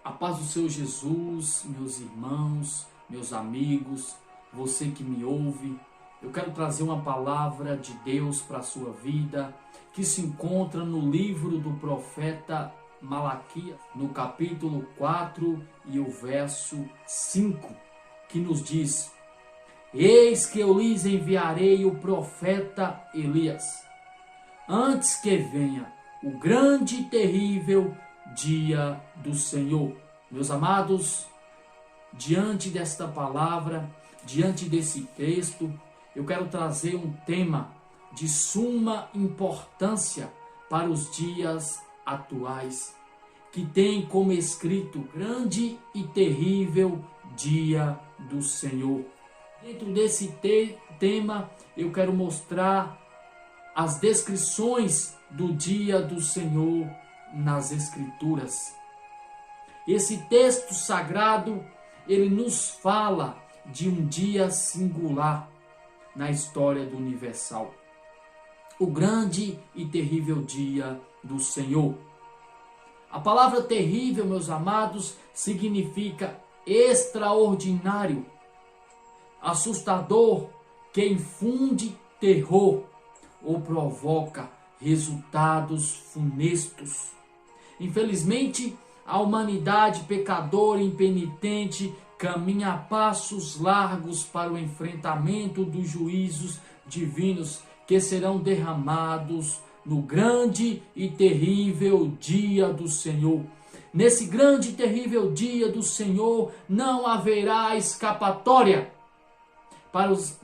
A paz do Senhor Jesus, meus irmãos, meus amigos, você que me ouve, eu quero trazer uma palavra de Deus para a sua vida, que se encontra no livro do profeta Malaquias, no capítulo 4 e o verso 5, que nos diz: Eis que eu lhes enviarei o profeta Elias, antes que venha o grande e terrível dia do Senhor. Meus amados, diante desta palavra, diante desse texto, eu quero trazer um tema de suma importância para os dias atuais, que tem como escrito grande e terrível dia do Senhor. Dentro desse tema, eu quero mostrar as descrições do dia do Senhor nas Escrituras. Esse texto sagrado, ele nos fala de um dia singular na história do universal. O grande e terrível dia do Senhor. A palavra terrível, meus amados, significa extraordinário, assustador, que infunde terror ou provoca resultados funestos. Infelizmente, a humanidade pecadora e impenitente caminha a passos largos para o enfrentamento dos juízos divinos que serão derramados no grande e terrível dia do Senhor. Nesse grande e terrível dia do Senhor não haverá escapatória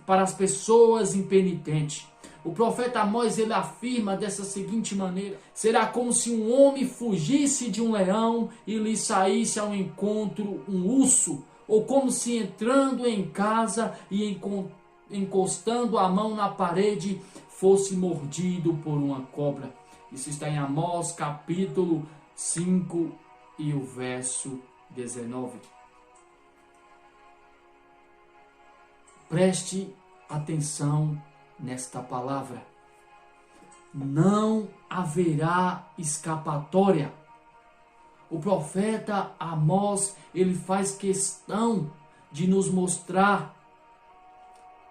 para as pessoas impenitentes. O profeta Amós, ele afirma dessa seguinte maneira: será como se um homem fugisse de um leão e lhe saísse ao encontro um urso, ou como se entrando em casa e encostando a mão na parede fosse mordido por uma cobra. Isso está em Amós capítulo 5 e o verso 19. Preste atenção nesta palavra. Não haverá escapatória. O profeta Amós, ele faz questão de nos mostrar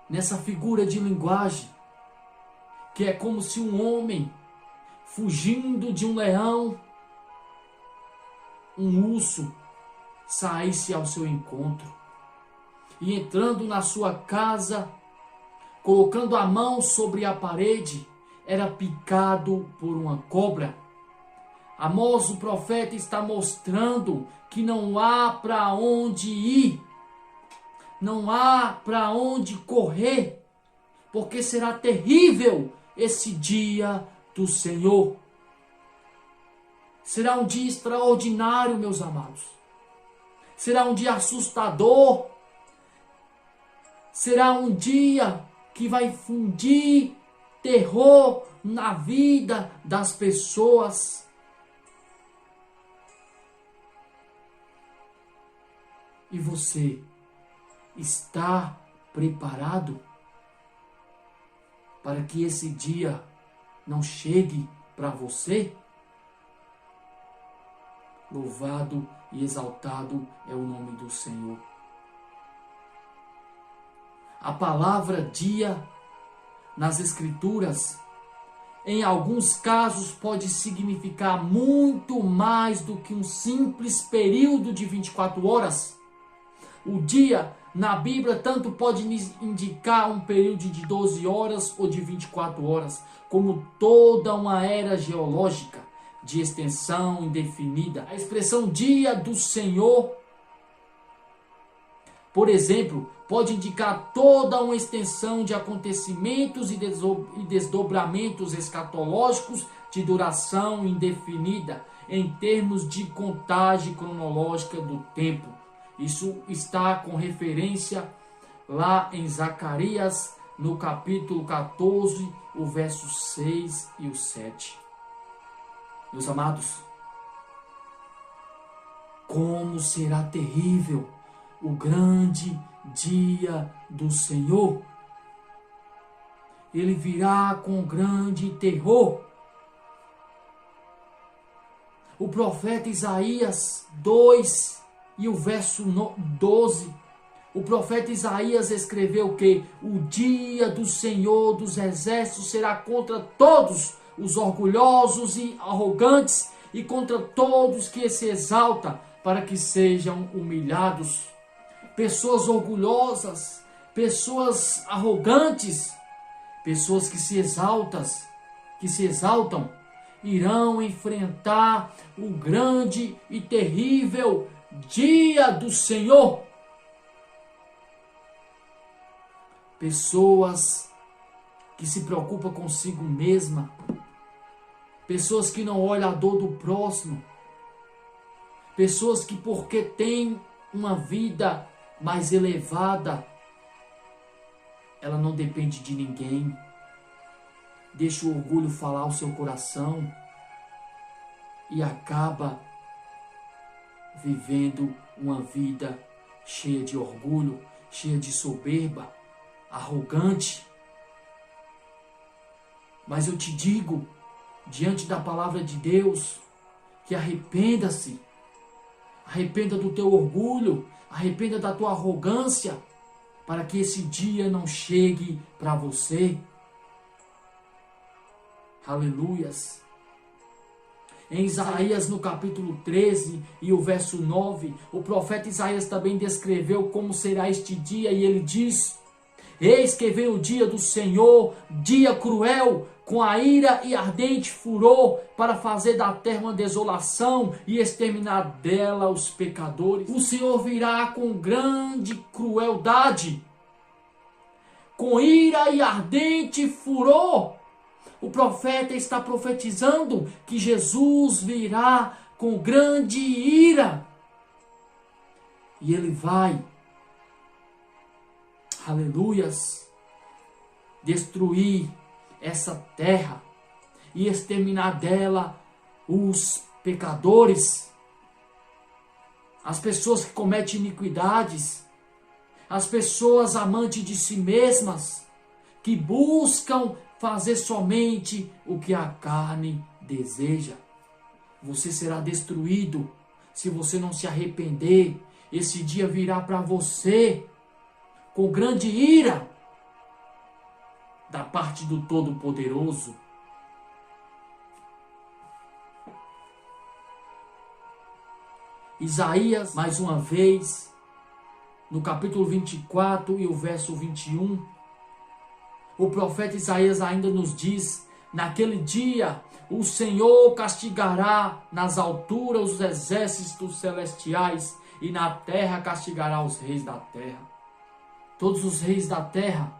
nessa figura de linguagem, que é como se um homem fugindo de um leão, um urso, saísse ao seu encontro e entrando na sua casa, colocando a mão sobre a parede, era picado por uma cobra. Amós, o profeta, está mostrando que não há para onde ir, não há para onde correr, porque será terrível esse dia do Senhor. Será um dia extraordinário, meus amados. Será um dia assustador. Será um dia que vai infundir terror na vida das pessoas. E você está preparado para que esse dia não chegue para você? Louvado e exaltado é o nome do Senhor. A palavra dia nas Escrituras, em alguns casos, pode significar muito mais do que um simples período de 24 horas. O dia na Bíblia tanto pode indicar um período de 12 horas ou de 24 horas, como toda uma era geológica de extensão indefinida. A expressão dia do Senhor, por exemplo, pode indicar toda uma extensão de acontecimentos e desdobramentos escatológicos de duração indefinida, em termos de contagem cronológica do tempo. Isso está com referência lá em Zacarias, no capítulo 14, o verso 6 e o 7. Meus amados, como será terrível o grande dia do Senhor. Ele virá com grande terror. o profeta Isaías 2 e o verso 12. O profeta Isaías escreveu que o dia do Senhor dos exércitos será contra todos os orgulhosos e arrogantes e contra todos que se exaltam para que sejam humilhados. Pessoas orgulhosas, pessoas arrogantes, pessoas que se exaltam, irão enfrentar o grande e terrível dia do Senhor. Pessoas que se preocupam consigo mesma, pessoas que não olham a dor do próximo, pessoas que porque têm uma vida mais elevada, ela não depende de ninguém. Deixa o orgulho falar o seu coração e acaba vivendo uma vida cheia de orgulho, cheia de soberba, arrogante. Mas eu te digo, diante da palavra de Deus, que arrependa-se. Arrependa do teu orgulho, arrependa da tua arrogância, para que esse dia não chegue para você. Aleluias. Em Isaías, no capítulo 13 e o verso 9, o profeta Isaías também descreveu como será este dia, e ele diz: eis que vem o dia do Senhor, dia cruel, com a ira e ardente furor, para fazer da terra uma desolação e exterminar dela os pecadores. O Senhor virá com grande crueldade, com ira e ardente furor. O profeta está profetizando que Jesus virá com grande ira. E ele vai, aleluias, destruir essa terra e exterminar dela os pecadores, as pessoas que cometem iniquidades, as pessoas amantes de si mesmas, que buscam fazer somente o que a carne deseja. Você será destruído se você não se arrepender. Esse dia virá para você com grande ira da parte do Todo-Poderoso. Isaías, mais uma vez, no capítulo 24 e o verso 21, o profeta Isaías ainda nos diz: naquele dia o Senhor castigará nas alturas os exércitos celestiais e na terra castigará os reis da terra. Todos os reis da terra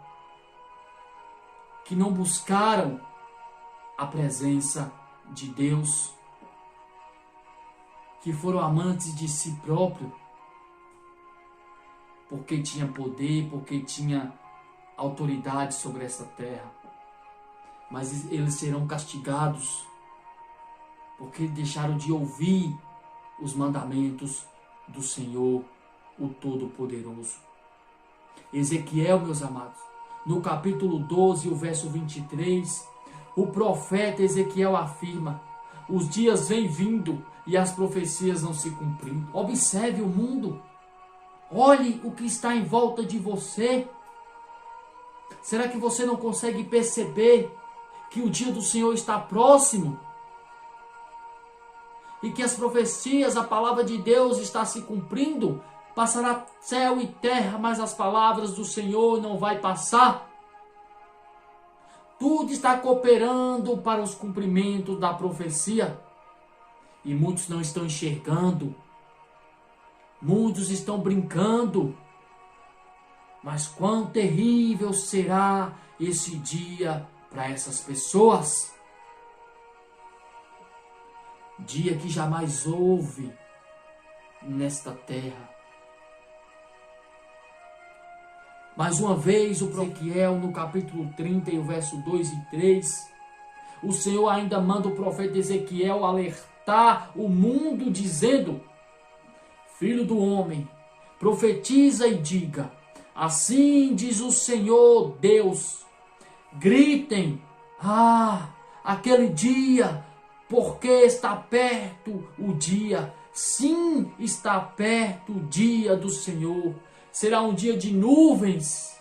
que não buscaram a presença de Deus, que foram amantes de si próprio, porque tinha poder, porque tinha autoridade sobre essa terra. Mas eles serão castigados porque deixaram de ouvir os mandamentos do Senhor, o Todo-Poderoso. Ezequiel, meus amados, no capítulo 12, o verso 23, o profeta Ezequiel afirma: os dias vêm vindo e as profecias não se cumprindo. Observe o mundo. Olhe o que está em volta de você. Será que você não consegue perceber que o dia do Senhor está próximo? E que as profecias, a palavra de Deus está se cumprindo? Passará céu e terra, mas as palavras do Senhor não vai passar. Tudo está cooperando para os cumprimentos da profecia. E muitos não estão enxergando. Muitos estão brincando. Mas quão terrível será esse dia para essas pessoas. Dia que jamais houve nesta terra. Mais uma vez, o profeta Ezequiel, no capítulo 30, e o verso 2 e 3, o Senhor ainda manda o profeta Ezequiel alertar o mundo, dizendo: filho do homem, profetiza e diga: assim diz o Senhor Deus, gritem, aquele dia porque está perto o dia. Sim, está perto o dia do Senhor. Será um dia de nuvens,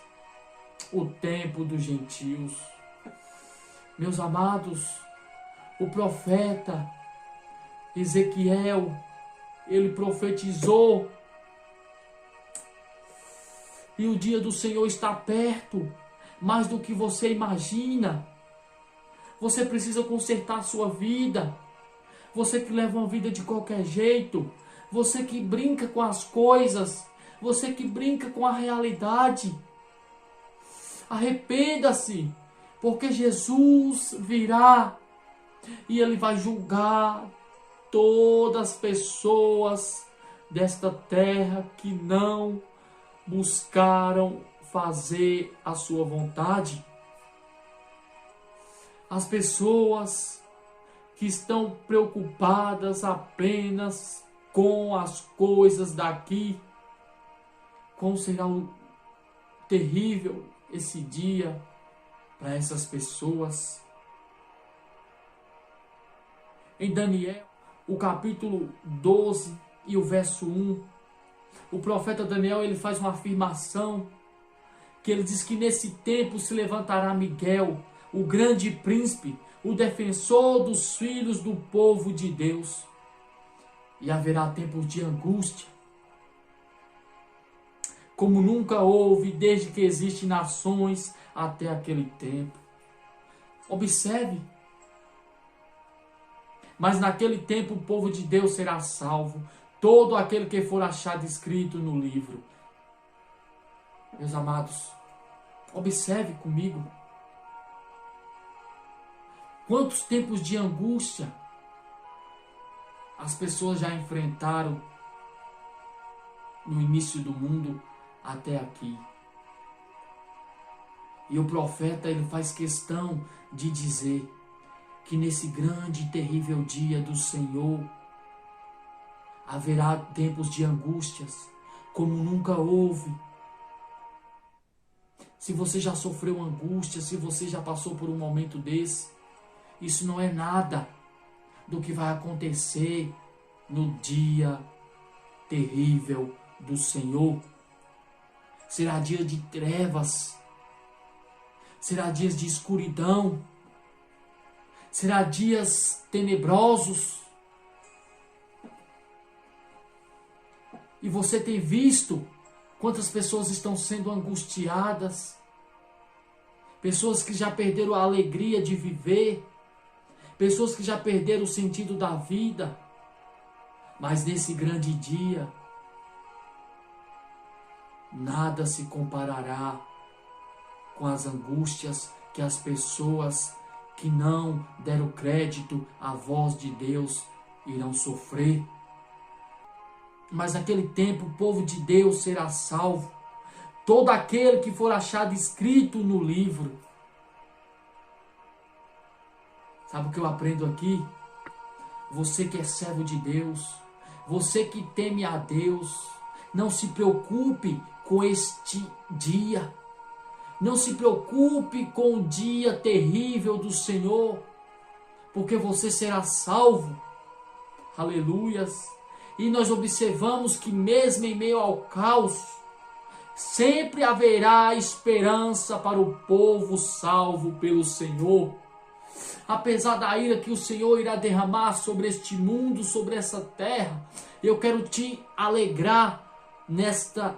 o tempo dos gentios. Meus amados, o profeta Ezequiel, ele profetizou, e o dia do Senhor está perto, mais do que você imagina. Você precisa consertar a sua vida. Você que leva uma vida de qualquer jeito, você que brinca com as coisas, você que brinca com a realidade. Arrependa-se, porque Jesus virá e Ele vai julgar todas as pessoas desta terra que não buscaram fazer a sua vontade. As pessoas que estão preocupadas apenas com as coisas daqui. Como será terrível esse dia para essas pessoas. Em Daniel, o capítulo 12 e o verso 1, o profeta Daniel, ele faz uma afirmação, que ele diz que nesse tempo se levantará Miguel, o grande príncipe, o defensor dos filhos do povo de Deus. E haverá tempos de angústia, como nunca houve desde que existem nações até aquele tempo. Observe. Mas naquele tempo o povo de Deus será salvo, todo aquele que for achado escrito no livro. Meus amados, observe comigo. Quantos tempos de angústia as pessoas já enfrentaram no início do mundo até aqui. E o profeta, ele faz questão de dizer que nesse grande e terrível dia do Senhor haverá tempos de angústias como nunca houve. Se você já sofreu angústia, se você já passou por um momento desse, isso não é nada do que vai acontecer no dia terrível do Senhor. Será dia de trevas, será dias de escuridão, será dias tenebrosos. E você tem visto quantas pessoas estão sendo angustiadas, pessoas que já perderam a alegria de viver, pessoas que já perderam o sentido da vida. Mas nesse grande dia, nada se comparará com as angústias que as pessoas que não deram crédito à voz de Deus irão sofrer. Mas naquele tempo o povo de Deus será salvo. Todo aquele que for achado escrito no livro. Sabe o que eu aprendo aqui? Você que é servo de Deus, você que teme a Deus, não se preocupe com este dia. Não se preocupe com o dia terrível do Senhor, porque você será salvo. Aleluias. E nós observamos que mesmo em meio ao caos, sempre haverá esperança para o povo salvo pelo Senhor. Apesar da ira que o Senhor irá derramar sobre este mundo, sobre essa terra, eu quero te alegrar nesta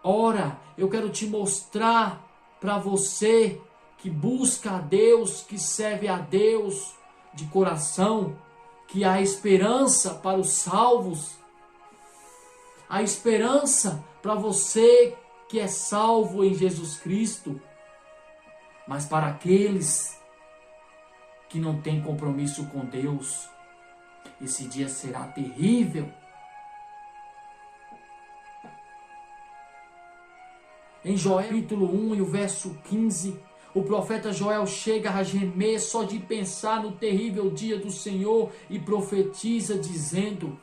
hora. Eu quero te mostrar para você que busca a Deus, que serve a Deus de coração, que há esperança para os salvos. Há esperança para você que é salvo em Jesus Cristo. Mas para aqueles que não têm compromisso com Deus, esse dia será terrível. Em Joel capítulo 1 e o verso 15, o profeta Joel chega a gemer só de pensar no terrível dia do Senhor e profetiza dizendo: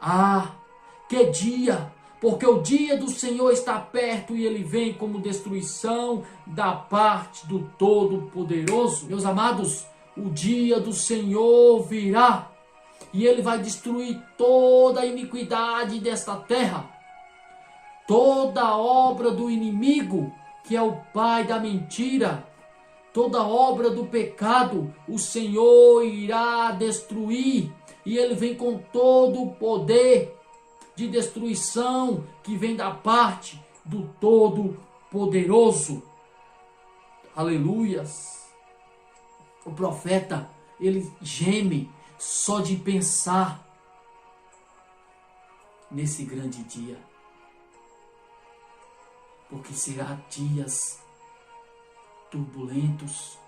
ah, que dia! Porque o dia do Senhor está perto e ele vem como destruição da parte do Todo-Poderoso. Meus amados, o dia do Senhor virá e Ele vai destruir toda a iniquidade desta terra, toda a obra do inimigo, que é o pai da mentira, toda obra do pecado, o Senhor irá destruir. E Ele vem com todo o poder de destruição que vem da parte do Todo-Poderoso. Aleluias. O profeta, ele geme só de pensar nesse grande dia. Porque será dias turbulentos.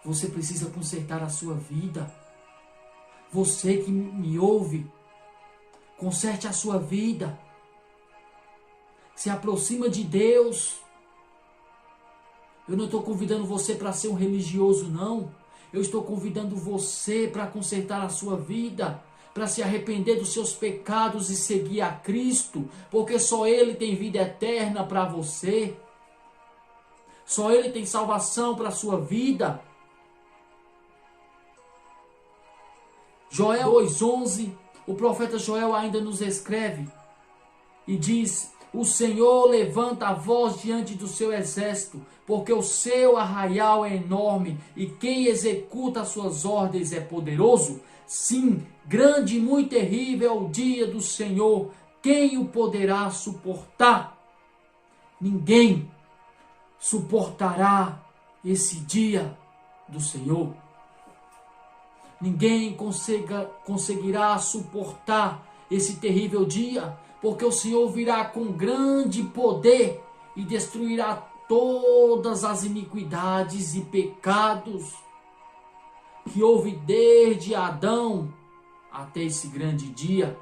Você precisa consertar a sua vida. Você que me ouve, conserte a sua vida. Se aproxima de Deus. Eu não estou convidando você para ser um religioso, não. Eu estou convidando você para consertar a sua vida, para se arrepender dos seus pecados e seguir a Cristo, porque só Ele tem vida eterna para você. Só Ele tem salvação para a sua vida. Joel 2:11, o profeta Joel ainda nos escreve e diz: o Senhor levanta a voz diante do seu exército, porque o seu arraial é enorme e quem executa as suas ordens é poderoso. Sim, grande e muito terrível é o dia do Senhor. Quem o poderá suportar? Ninguém suportará esse dia do Senhor. Ninguém conseguirá suportar esse terrível dia, porque o Senhor virá com grande poder e destruirá todas as iniquidades e pecados que houve desde Adão até esse grande dia.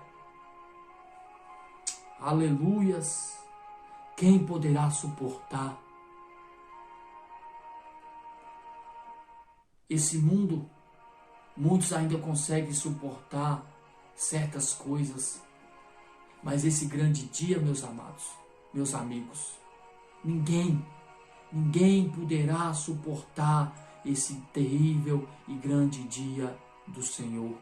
Aleluias! Quem poderá suportar? Esse mundo, muitos ainda conseguem suportar certas coisas, mas esse grande dia, meus amados, meus amigos, ninguém poderá suportar esse terrível e grande dia do Senhor.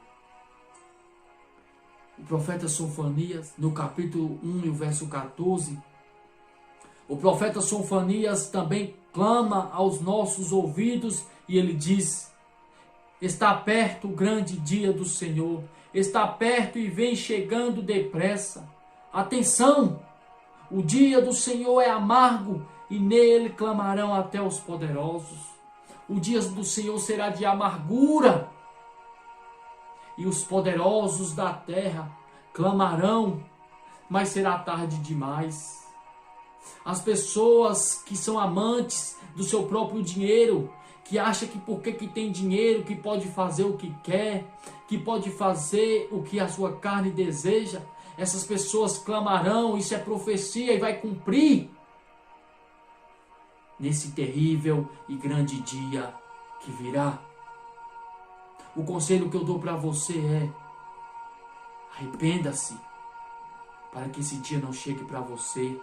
O profeta Sofonias, no capítulo 1 e o verso 14, o profeta Sofonias também clama aos nossos ouvidos e ele diz: está perto o grande dia do Senhor, está perto e vem chegando depressa. Atenção! O dia do Senhor é amargo e nele clamarão até os poderosos. O dia do Senhor será de amargura e os poderosos da terra clamarão, mas será tarde demais. As pessoas que são amantes do seu próprio dinheiro, que acham que porque que tem dinheiro, que pode fazer o que quer, que pode fazer o que a sua carne deseja, essas pessoas clamarão, isso é profecia e vai cumprir nesse terrível e grande dia que virá. O conselho que eu dou para você é: arrependa-se, para que esse dia não chegue para você.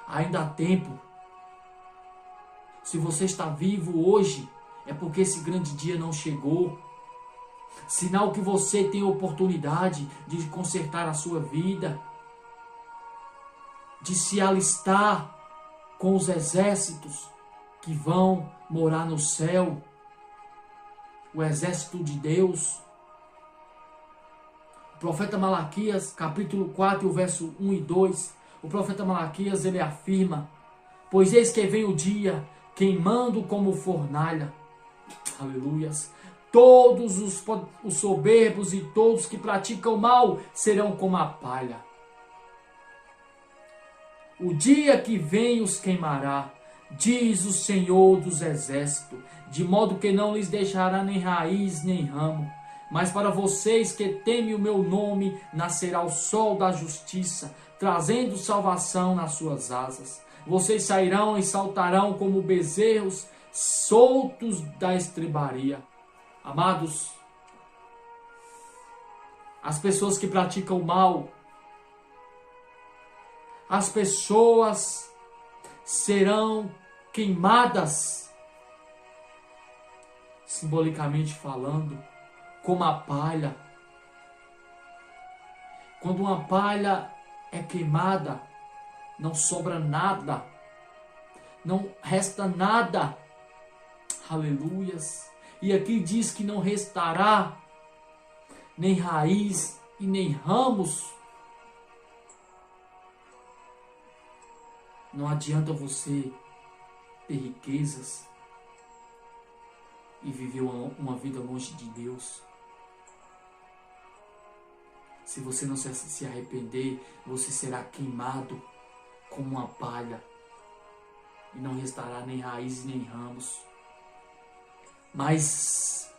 Ainda há tempo. Se você está vivo hoje, é porque esse grande dia não chegou. Sinal que você tem a oportunidade de consertar a sua vida, de se alistar com os exércitos que vão morar no céu, o exército de Deus. O profeta Malaquias, capítulo 4, o verso 1 e 2, o profeta Malaquias, ele afirma: pois eis que vem o dia, queimando como fornalha. Aleluias. Todos os soberbos e todos que praticam mal serão como a palha. O dia que vem os queimará, diz o Senhor dos exércitos, de modo que não lhes deixará nem raiz nem ramo. Mas para vocês que temem o meu nome, nascerá o sol da justiça, trazendo salvação nas suas asas. Vocês sairão e saltarão como bezerros soltos da estrebaria. Amados, as pessoas que praticam o mal, as pessoas serão queimadas simbolicamente falando, como a palha. Quando uma palha é queimada, não sobra nada, não resta nada. Aleluias. E aqui diz que não restará nem raiz e nem ramos. Não adianta você ter riquezas e viver uma vida longe de Deus. Se você não se arrepender, você será queimado como uma palha e não restará nem raízes nem ramos. Mas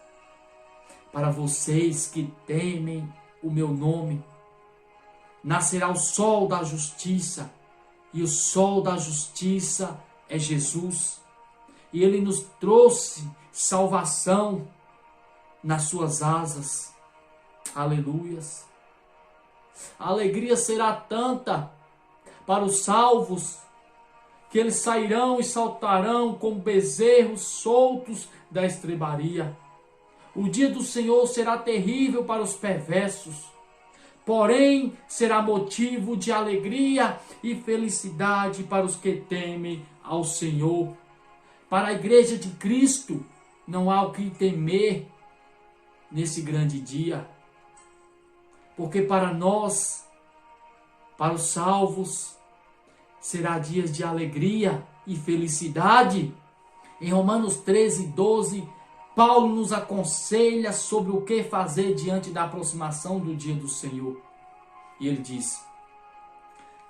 para vocês que temem o meu nome, nascerá o sol da justiça, e o sol da justiça é Jesus. E Ele nos trouxe salvação nas suas asas. Aleluias. A alegria será tanta para os salvos, que eles sairão e saltarão como bezerros soltos da estrebaria. O dia do Senhor será terrível para os perversos, porém será motivo de alegria e felicidade para os que temem ao Senhor. Para a igreja de Cristo não há o que temer nesse grande dia, porque para nós, para os salvos, será dias de alegria e felicidade. Em Romanos 13:12, Paulo nos aconselha sobre o que fazer diante da aproximação do dia do Senhor. E ele diz: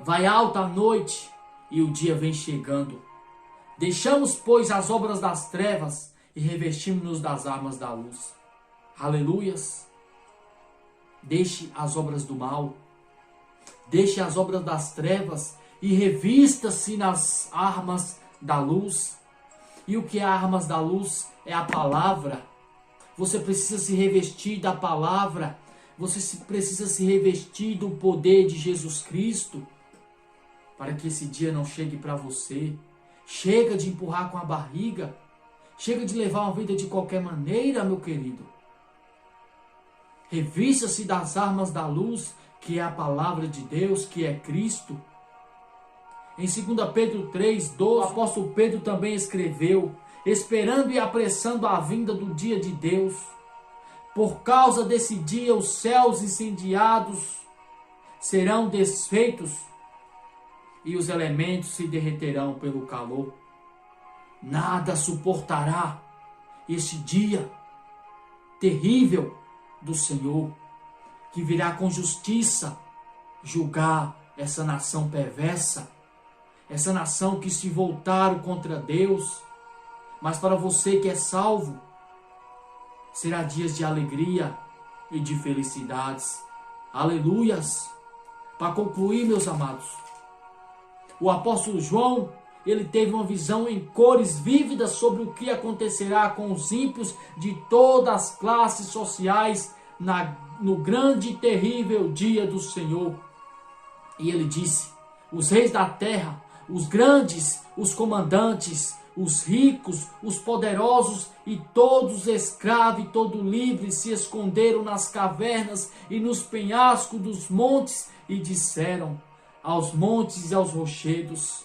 vai alta a noite e o dia vem chegando. Deixamos, pois, as obras das trevas e revestimos-nos das armas da luz. Aleluias. Deixe as obras do mal, deixe as obras das trevas e revista-se nas armas da luz. E o que é armas da luz? É a palavra. Você precisa se revestir da palavra. Você precisa se revestir do poder de Jesus Cristo, para que esse dia não chegue para você. Chega de empurrar com a barriga. Chega de levar uma vida de qualquer maneira, meu querido. Revista-se das armas da luz, que é a palavra de Deus, que é Cristo. Em 2 Pedro 3:12, o apóstolo Pedro também escreveu: esperando e apressando a vinda do dia de Deus. Por causa desse dia, os céus incendiados serão desfeitos e os elementos se derreterão pelo calor. Nada suportará este dia terrível do Senhor, que virá com justiça julgar essa nação perversa, essa nação que se voltaram contra Deus. Mas para você que é salvo, será dias de alegria e de felicidades. Aleluias! Para concluir, meus amados, o apóstolo João, ele teve uma visão em cores vívidas sobre o que acontecerá com os ímpios de todas as classes sociais no grande e terrível dia do Senhor. E ele disse: os reis da terra, os grandes, os comandantes, os ricos, os poderosos e todos os escravos e todo livre se esconderam nas cavernas e nos penhascos dos montes e disseram aos montes e aos rochedos: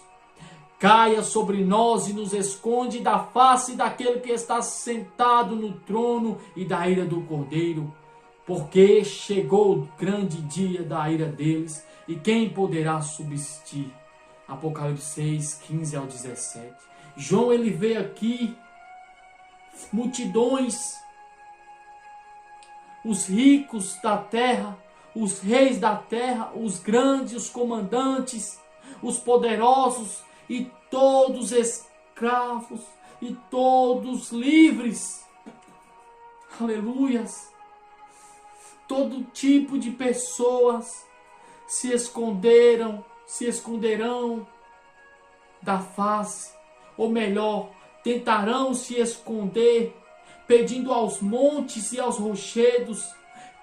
caia sobre nós e nos esconde da face daquele que está sentado no trono e da ira do Cordeiro, porque chegou o grande dia da ira deles, e quem poderá subsistir? Apocalipse 6:15-17. João, ele vê aqui multidões, os ricos da terra, os reis da terra, os grandes, os comandantes, os poderosos e todos escravos e todos livres. Aleluias! Todo tipo de pessoas se esconderão da face, ou melhor, tentarão se esconder, pedindo aos montes e aos rochedos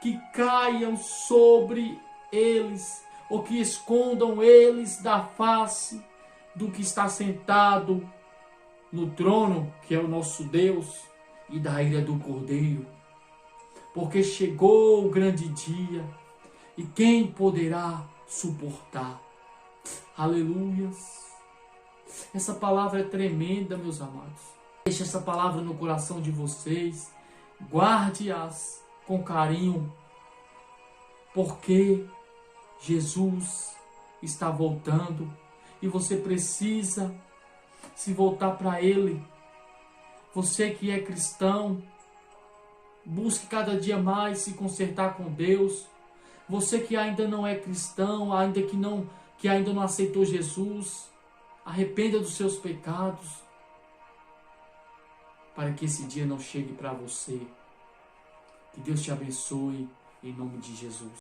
que caiam sobre eles, ou que escondam eles da face do que está sentado no trono, que é o nosso Deus, e da ira do Cordeiro, porque chegou o grande dia, e quem poderá suportar? Aleluias! Essa palavra é tremenda, meus amados. Deixe essa palavra no coração de vocês, guarde-as com carinho, porque Jesus está voltando e você precisa se voltar para Ele. Você que é cristão, busque cada dia mais se consertar com Deus. Você que ainda não é cristão, que ainda não aceitou Jesus, arrependa dos seus pecados, para que esse dia não chegue para você. Que Deus te abençoe, em nome de Jesus.